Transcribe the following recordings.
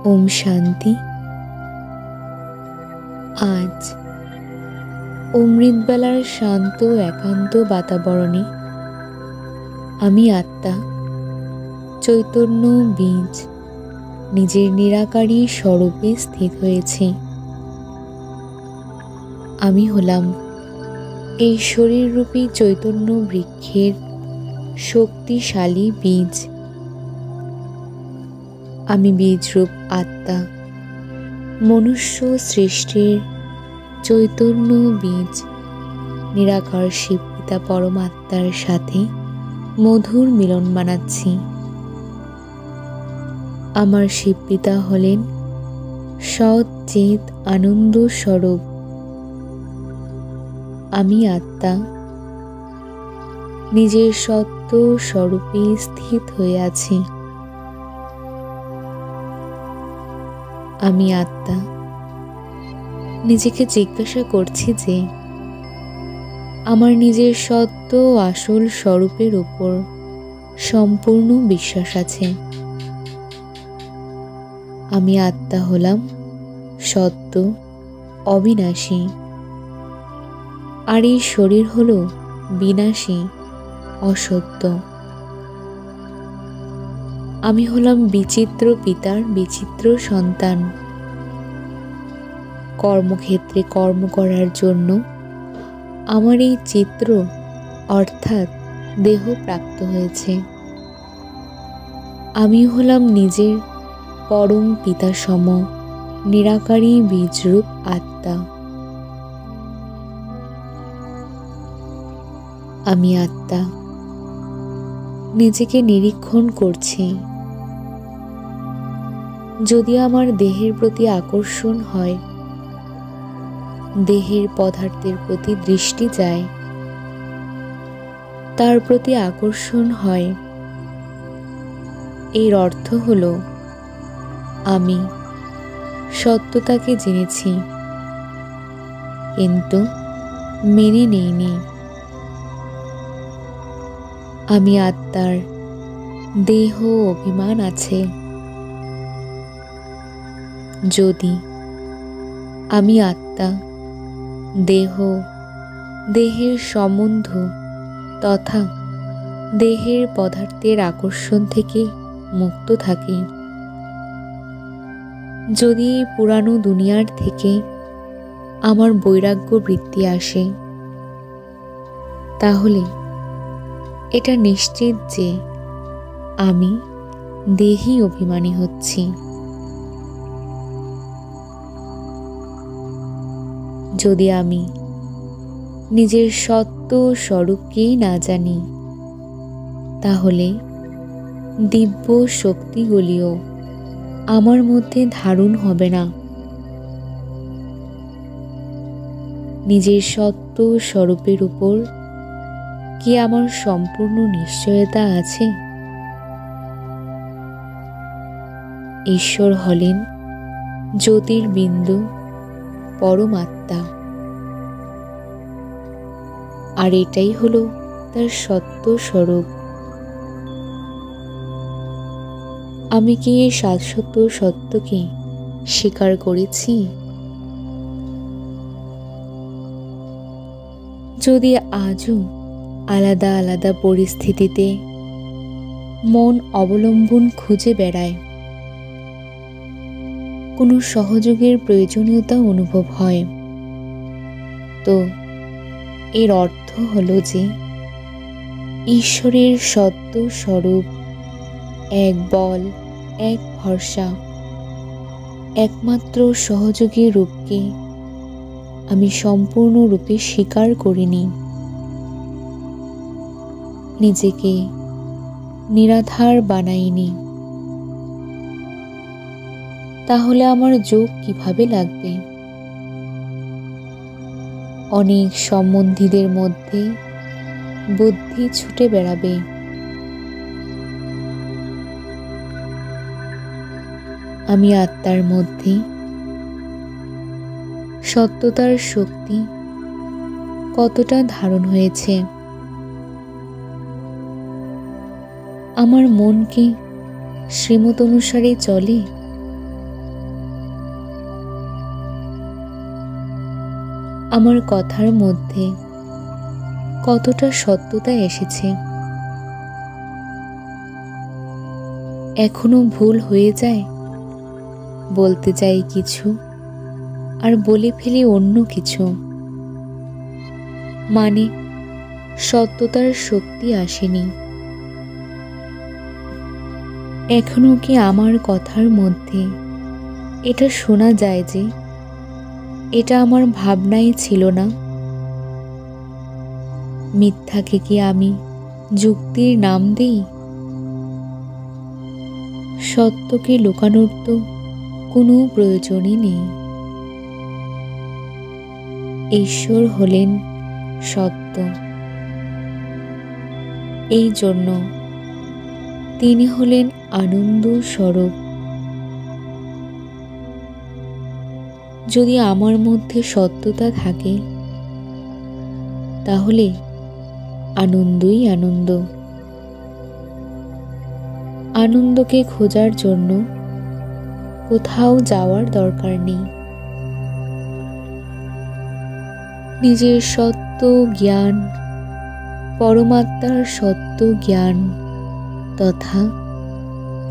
ওম শান্তি। আজ অমৃতবেলার শান্ত একান্ত বাতাবরণে আমি আত্মা চৈতন্য বীজ নিজের নিরাকারী স্বরূপে স্থিত হয়েছি। আমি হলাম এই শরীররূপী চৈতন্য বৃক্ষের শক্তিশালী বীজ। আমি বীজরূপ আত্মা, মনুষ্য সৃষ্টির চৈতন্য বীজ নিরাকার শিব পিতা পরমাত্মার সাথে মধুর মিলন বানাচ্ছি। আমার শিব পিতা হলেন সৎ চেত আনন্দ স্বরূপ। আমি আত্মা নিজের সত্য স্বরূপে স্থিত হয়ে আছি। আমি আত্মা নিজেকে জিজ্ঞাসা করছি যে আমার নিজের সত্য আসল স্বরূপের উপর সম্পূর্ণ বিশ্বাস আছে। আমি আত্মা হলাম সত্য, অবিনাশী, আর এই শরীর হল বিনাশী, অসত্য। আমি হলাম বিচিত্র পিতার বিচিত্র সন্তান। কর্মক্ষেত্রে কর্ম করার জন্য আমার এই চিত্র অর্থাৎ দেহ প্রাপ্ত হয়েছে। আমি হলাম নিজের পরম পিতা সম নিরাকারী বীজরূপ আত্মা। আমি আত্মা নিজেকে নিরীক্ষণ করছি। যদি আমার দেহের প্রতি আকর্ষণ হয়, দেহের পদার্থের প্রতি দৃষ্টি যায়, তার প্রতি আকর্ষণ হয়, এর অর্থ হল আমি সত্যতাকে জেনেছি কিন্তু মেনে নেইনি। আমি আত্মার দেহ অভিমান আছে। যদি আমি আত্মা দেহ, দেহের সম্বন্ধ তথা দেহের পদার্থের আকর্ষণ থেকে মুক্ত থাকি, যদি পুরানো দুনিয়ার থেকে আমার বৈরাগ্য বৃত্তি আসে, তাহলে এটা নিশ্চিত যে আমি দেহি অভিমানী হচ্ছি। যদি আমি নিজের সত্য স্বরূপকেই না জানি, তাহলে দিব্য শক্তিগুলিও আমার মধ্যে ধারণ হবে না। নিজের সত্য স্বরূপের উপর কি আমার সম্পূর্ণ নিশ্চয়তা আছে? ঈশ্বর হলেন জ্যোতির্বিন্দু পরমাত্মা, আর এটাই হলো তার সত্য স্বরূপ। আমি কি এই শাশ্বত সত্যকে স্বীকার করেছি? যদি আজও আলাদা আলাদা পরিস্থিতিতে মন অবলম্বন খুঁজে বেড়ায়, কোনো সহযোগের প্রয়োজনীয়তা অনুভব হয়, তো এর অর্থ হলো যে ঈশ্বরের সত্য স্বরূপ, এক বল, এক ভরসা, একমাত্র সহযোগী রূপকে আমি সম্পূর্ণরূপে স্বীকার করিনি। নিজেকে নিরাধার বানাইনি। তাহলে আমার যোগ কিভাবে লাগবে? অনেক সম্বন্ধীদের মধ্যে বুদ্ধি ছুটে বেড়াবে। আমি আত্মার মধ্যে সত্যতার শক্তি কতটা ধারণ হয়েছে? আমার মন কি শ্রীমত অনুসারে চলে, আমার কথার মধ্যে কতটা সত্যতা এসেছে। এখনো ভুল হয়ে যায়, বলতে চাই কিছু আর বলে ফেলি অন্য কিছু। মানে সত্যতার শক্তি আসেনি। এখনো কি আমার কথার মধ্যে এটা শোনা যায় যে এটা আমার ভাবনাই ছিল না? মিথ্যাকে কি আমি যুক্তির নাম দিই? সত্যকে লুকানোর তো কোনো প্রয়োজনই নেই। ঈশ্বর হলেন সত্য। এই জন্য তিনি হলেন আনন্দ স্বরূপ। যদি আমার মধ্যে সত্যতা থাকে, তাহলে আনন্দই আনন্দ। আনন্দকে খোঁজার জন্য কোথাও যাওয়ার দরকার নেই। নিজের সত্য জ্ঞান, পরমাত্মার সত্য জ্ঞান তথা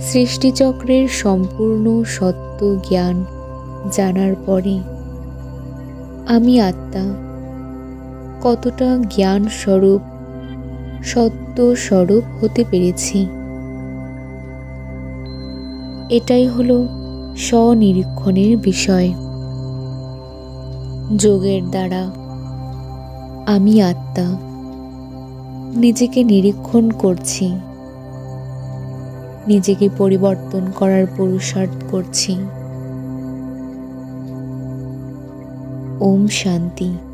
সৃষ্টিচক্রের সম্পূর্ণ সত্য জ্ঞান জানার পরে আমি আত্মা কতটা জ্ঞান স্বরূপ, সত্য স্বরূপ হতে পেরেছি, এটাই হলো স্বনিরীক্ষণের বিষয়। যোগের দ্বারা আমি আত্মা নিজেকে নিরীক্ষণ করছি, নিজেকে পরিবর্তন করার পুরুষার্থ করছি। ওম শান্তি।